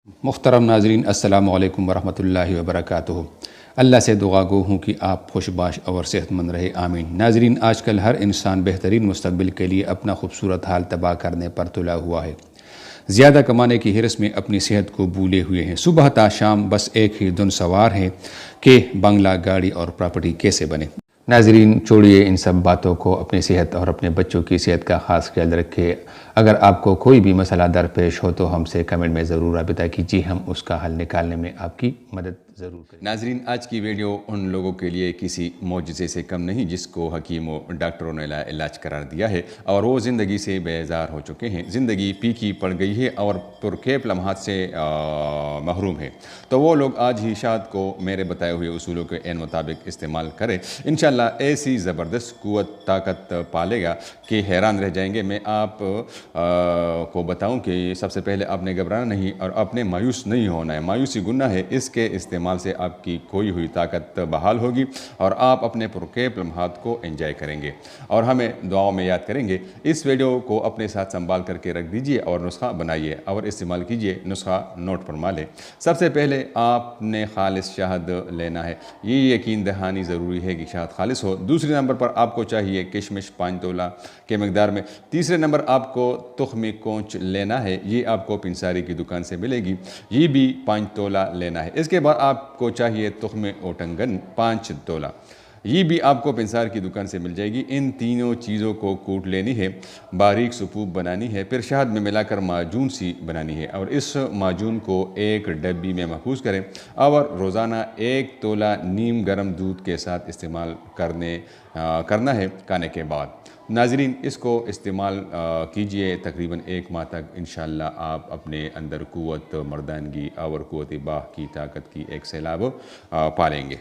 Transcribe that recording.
محترم ناظرین، السلام علیکم ورحمۃ اللہ وبرکاتہ۔ اللہ سے دعا گو ہوں کہ آپ خوش باش اور صحت مند رہے، آمین۔ ناظرین، آج کل ہر انسان بہترین مستقبل کے لیے اپنا خوبصورت حال تباہ کرنے پر تلا ہوا ہے۔ زیادہ کمانے کی حرص میں اپنی صحت کو بھولے ہوئے ہیں۔ صبح تا شام بس ایک ہی دن سوار ہے کہ بنگلہ، گاڑی اور پراپرٹی کیسے بنے۔ ناظرین، چھوڑیے ان سب باتوں کو، اپنی صحت اور اپنے بچوں کی صحت کا خاص خیال رکھے۔ اگر آپ کو کوئی بھی مسئلہ درپیش ہو تو ہم سے کمنٹ میں ضرور رابطہ کیجیے، ہم اس کا حل نکالنے میں آپ کی مدد ضرور کریں۔ ناظرین، آج کی ویڈیو ان لوگوں کے لیے کسی معجزے سے کم نہیں جس کو حکیموں ڈاکٹروں نے علاج قرار دیا ہے اور وہ زندگی سے بیزار ہو چکے ہیں، زندگی پیکی پڑ گئی ہے اور پرکیف لمحات سے محروم ہے۔ تو وہ لوگ آج ہی شاد کو میرے بتائے ہوئے اصولوں کے عین مطابق استعمال کریں، انشاءاللہ ایسی زبردست قوت طاقت پالے گا کہ حیران رہ جائیں گے۔ میں آپ کو بتاؤں کہ سب سے پہلے آپ نے گھبرانا نہیں اور اپنے مایوس نہیں ہونا ہے، مایوسی گناہ ہے۔ اس کے استعمال سے آپ کی کھوئی ہوئی طاقت بحال ہوگی اور آپ اپنے پرکیف لمحات کو انجوائے کریں گے اور ہمیں دعاؤں میں یاد کریں گے۔ اس ویڈیو کو اپنے ساتھ سنبھال کر کے رکھ دیجئے اور نسخہ بنائیے اور استعمال کیجئے، نسخہ نوٹ فرما لیں۔ سب سے پہلے آپ نے خالص شہد لینا ہے، یہ یقین دہانی ضروری ہے کہ شہد خالص ہو۔ دوسرے نمبر پر آپ کو چاہیے کشمش 5 تولہ کے مقدار میں۔ تیسرے نمبر آپ کو تخم کونچ لینا ہے، یہ آپ کو پنساری کی دکان سے ملے گی، یہ بھی 5 تولہ لینا ہے۔ اس کے بعد آپ کو چاہیے تخم اوٹنگن 5 تولہ، یہ بھی آپ کو پنسار کی دکان سے مل جائے گی۔ ان تینوں چیزوں کو کوٹ لینی ہے، باریک سپوپ بنانی ہے، پھر شہد میں ملا کر معجون سی بنانی ہے اور اس معجون کو ایک ڈبی میں محفوظ کریں اور روزانہ 1 تولہ نیم گرم دودھ کے ساتھ استعمال کرنا ہے کھانے کے بعد۔ ناظرین، اس کو استعمال کیجئے تقریباً 1 ماہ تک، انشاءاللہ آپ اپنے اندر قوت مردانگی اور قوت باہ کی طاقت کی ایک سیلاب پالیں گے۔